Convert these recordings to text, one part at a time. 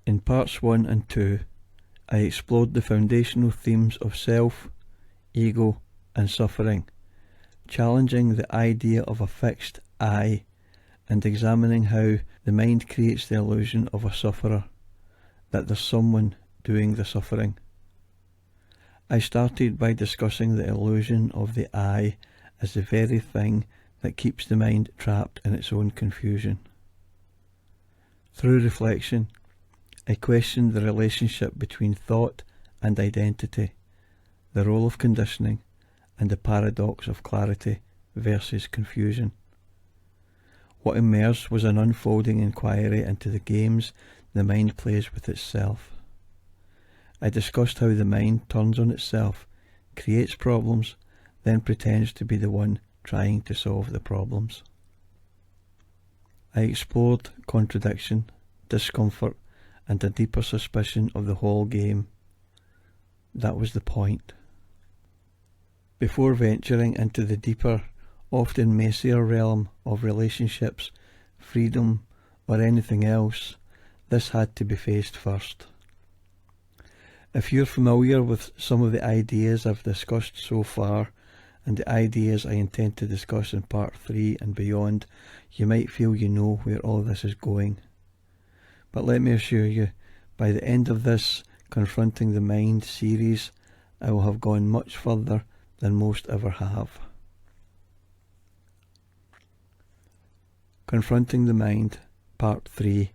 In parts 1 and 2, I explored the foundational themes of self, ego, and suffering, challenging the idea of a fixed I, and examining how the mind creates the illusion of a sufferer, that there's someone doing the suffering. I started by discussing the illusion of the I as the very thing that keeps the mind trapped in its own confusion. Through reflection, I questioned the relationship between thought and identity, the role of conditioning, and the paradox of clarity versus confusion. What emerged was an unfolding inquiry into the games the mind plays with itself. I discussed how the mind turns on itself, creates problems, then pretends to be the one trying to solve the problems. I explored contradiction, discomfort, and a deeper suspicion of the whole game. That was the point. Before venturing into the deeper, often messier realm of relationships, freedom, or anything else, this had to be faced first. If you're familiar with some of the ideas I've discussed so far, and the ideas I intend to discuss in part 3 and beyond, you might feel you know where all this is going. But let me assure you, by the end of this Confronting the Mind series, I will have gone much further than most ever have. Confronting the Mind, Part 3,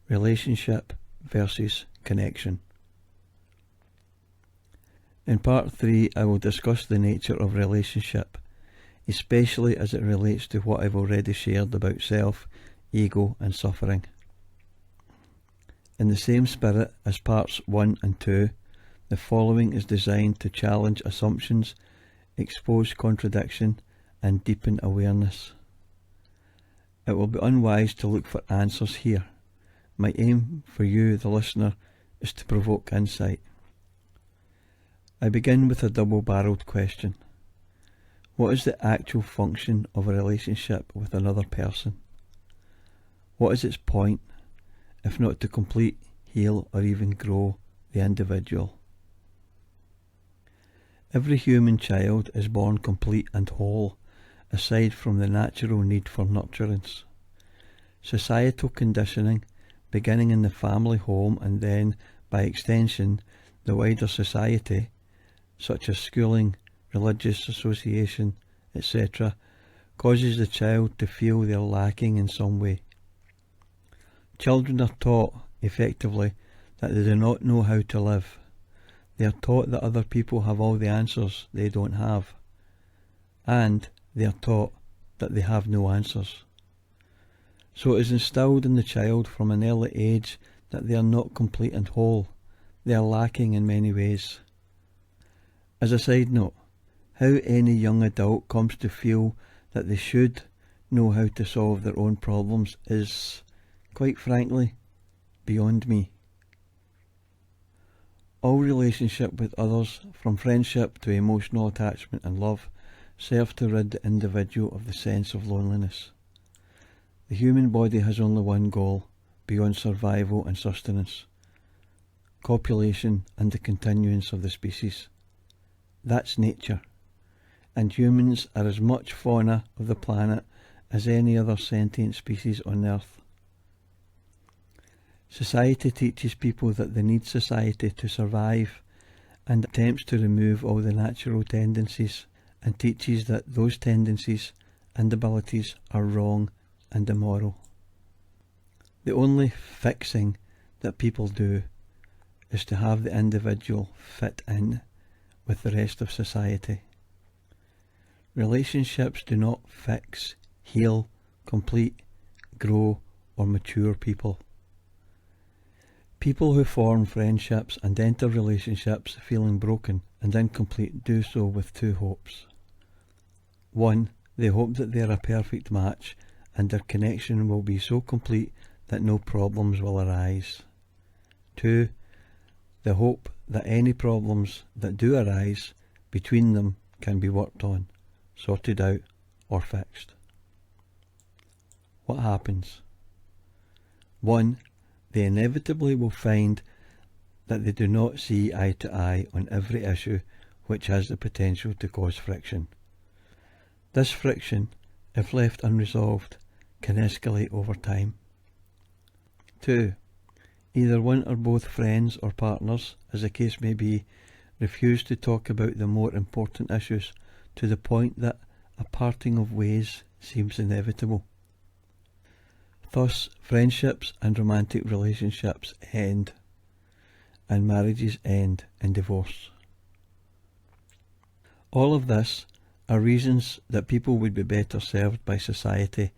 Relationship versus Connection. In Part 3, I will discuss the nature of relationship, especially as it relates to what I've already shared about self, ego, and suffering. In the same spirit as Parts 1 and 2, the following is designed to challenge assumptions, expose contradiction, and deepen awareness. It will be unwise to look for answers here. My aim for you, the listener, is to provoke insight. I begin with a double-barreled question. What is the actual function of a relationship with another person? What is its point, if not to complete, heal, or even grow the individual? Every human child is born complete and whole, aside from the natural need for nurturance. Societal conditioning, beginning in the family home and then, by extension, the wider society, such as schooling, religious association, etc., causes the child to feel they are lacking in some way. Children are taught, effectively, that they do not know how to live. They are taught that other people have all the answers they don't have, and they are taught that they have no answers. So it is instilled in the child from an early age that they are not complete and whole. They are lacking in many ways. As a side note, how any young adult comes to feel that they should know how to solve their own problems is, quite frankly, beyond me. All relationship with others, from friendship to emotional attachment and love, serve to rid the individual of the sense of loneliness. The human body has only one goal, beyond survival and sustenance: copulation and the continuance of the species. That's nature, and humans are as much fauna of the planet as any other sentient species on Earth. Society teaches people that they need society to survive, and attempts to remove all the natural tendencies, and teaches that those tendencies and abilities are wrong and immoral. The only fixing that people do is to have the individual fit in with the rest of society. Relationships do not fix, heal, complete, grow, or mature people. People who form friendships and enter relationships feeling broken and incomplete do so with two hopes. One, they hope that they are a perfect match and their connection will be so complete that no problems will arise. Two, they hope that any problems that do arise between them can be worked on, sorted out, or fixed. What happens? 1. they inevitably will find that they do not see eye to eye on every issue which has the potential to cause friction. This friction, if left unresolved, can escalate over time. 2. Either one or both friends or partners, as the case may be, refuse to talk about the more important issues to the point that a parting of ways seems inevitable. Thus, friendships and romantic relationships end, and marriages end in divorce. All of this are reasons that people would be better served by society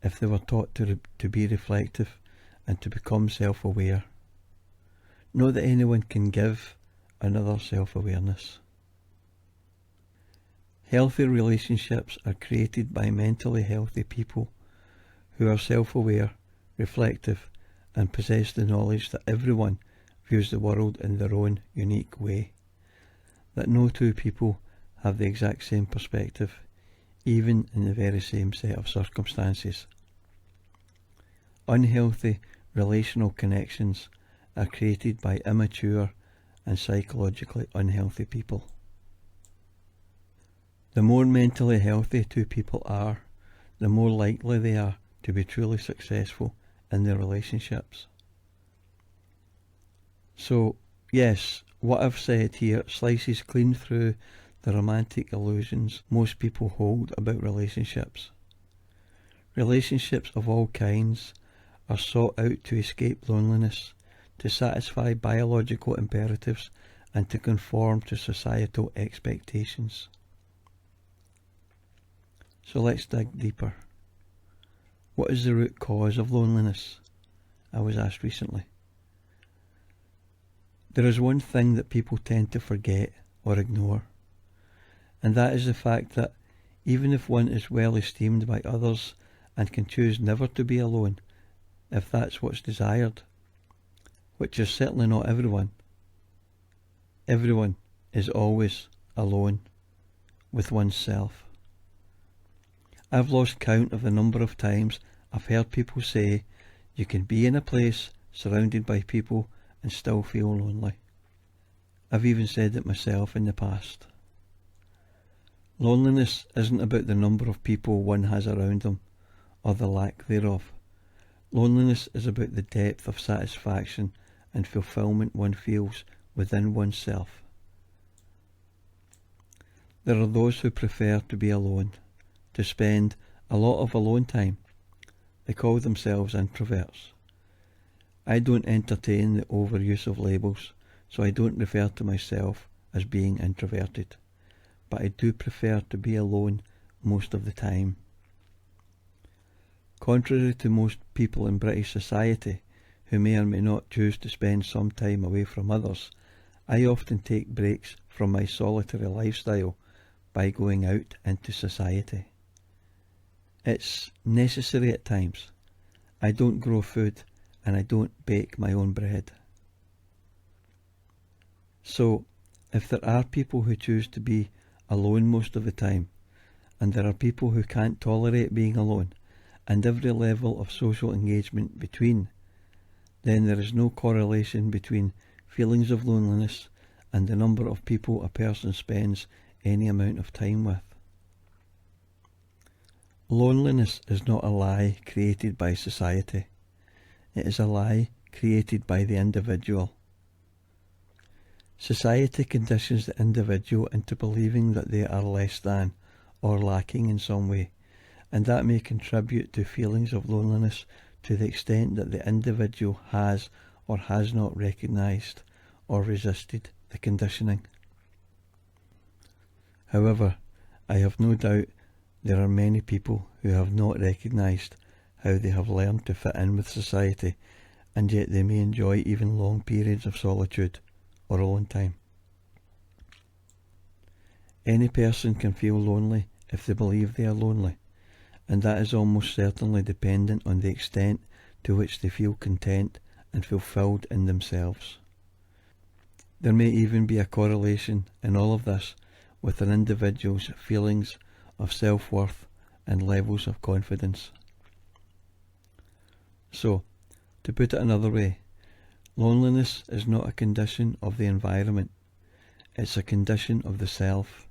if they were taught to be reflective and to become self-aware. Not that anyone can give another self-awareness. Healthy relationships are created by mentally healthy people who are self-aware, reflective, and possess the knowledge that everyone views the world in their own unique way, that no two people have the exact same perspective, even in the very same set of circumstances. Unhealthy relational connections are created by immature and psychologically unhealthy people. The more mentally healthy two people are, the more likely they are to be truly successful in their relationships. So, yes, what I've said here slices clean through the romantic illusions most people hold about relationships. Relationships of all kinds are sought out to escape loneliness, to satisfy biological imperatives, and to conform to societal expectations. So let's dig deeper. What is the root cause of loneliness? I was asked recently. There is one thing that people tend to forget or ignore, and that is the fact that even if one is well esteemed by others and can choose never to be alone, if that's what's desired, which is certainly not everyone, everyone is always alone with oneself. I've lost count of the number of times I've heard people say you can be in a place surrounded by people and still feel lonely. I've even said it myself in the past. Loneliness isn't about the number of people one has around them, or the lack thereof. Loneliness is about the depth of satisfaction and fulfillment one feels within oneself. There are those who prefer to be alone, to spend a lot of alone time. They call themselves introverts. I don't entertain the overuse of labels, so I don't refer to myself as being introverted, but I do prefer to be alone most of the time. Contrary to most people in British society, who may or may not choose to spend some time away from others, I often take breaks from my solitary lifestyle by going out into society. It's necessary at times. I don't grow food and I don't bake my own bread. So, if there are people who choose to be alone most of the time, and there are people who can't tolerate being alone, and every level of social engagement between, then there is no correlation between feelings of loneliness and the number of people a person spends any amount of time with. Loneliness is not a lie created by society. It is a lie created by the individual. Society conditions the individual into believing that they are less than or lacking in some way, and that may contribute to feelings of loneliness to the extent that the individual has or has not recognised or resisted the conditioning. However, I have no doubt there are many people who have not recognised how they have learned to fit in with society, and yet they may enjoy even long periods of solitude or alone time. Any person can feel lonely if they believe they are lonely, and that is almost certainly dependent on the extent to which they feel content and fulfilled in themselves. There may even be a correlation in all of this with an individual's feelings of self-worth and levels of confidence. So, To put it another way, loneliness is not a condition of the environment, it's a condition of the self.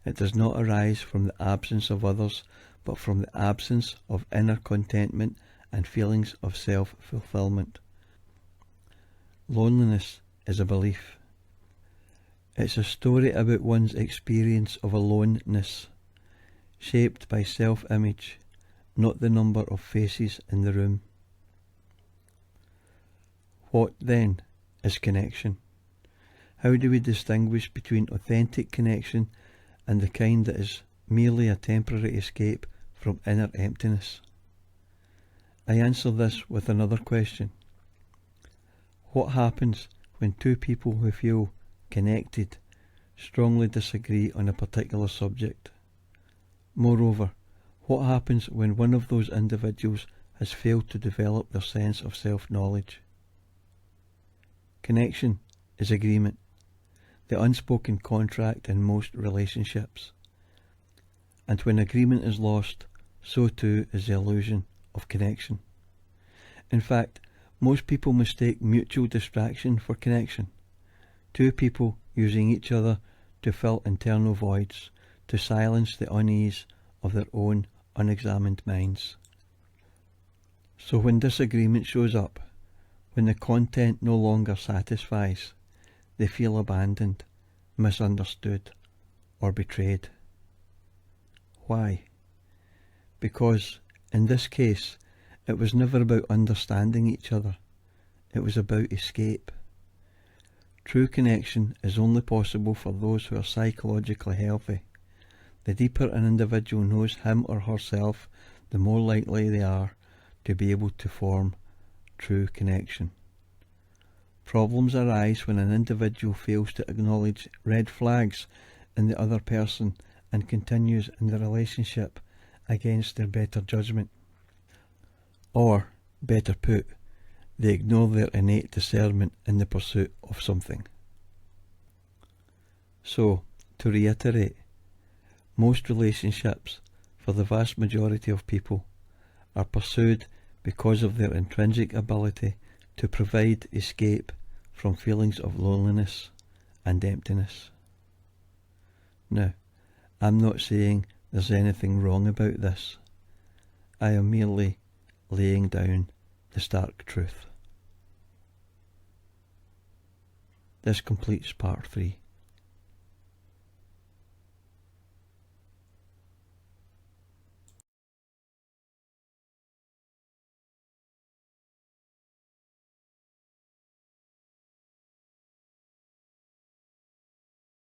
It does not arise from the absence of others, but from the absence of inner contentment and feelings of self-fulfillment. Loneliness is a belief. It's a story about one's experience of aloneness, shaped by self-image, not the number of faces in the room. What, then, is connection? How do we distinguish between authentic connection and the kind that is merely a temporary escape from inner emptiness? I answer this with another question. What happens when two people who feel connected strongly disagree on a particular subject? Moreover, what happens when one of those individuals has failed to develop their sense of self-knowledge? Connection is agreement, the unspoken contract in most relationships. And when agreement is lost, so too is the illusion of connection. In fact, most people mistake mutual distraction for connection. Two people using each other to fill internal voids, to silence the unease of their own unexamined minds. So when disagreement shows up, when the content no longer satisfies, they feel abandoned, misunderstood, or betrayed. Why? Because, in this case, it was never about understanding each other, it was about escape. True connection is only possible for those who are psychologically healthy. The deeper an individual knows him or herself, the more likely they are to be able to form true connection. Problems arise when an individual fails to acknowledge red flags in the other person and continues in the relationship against their better judgment. Or, better put, they ignore their innate discernment in the pursuit of something. So, to reiterate, most relationships, for the vast majority of people, are pursued because of their intrinsic ability to provide escape from feelings of loneliness and emptiness. Now, I'm not saying there's anything wrong about this. I am merely laying down the stark truth. This completes part 3.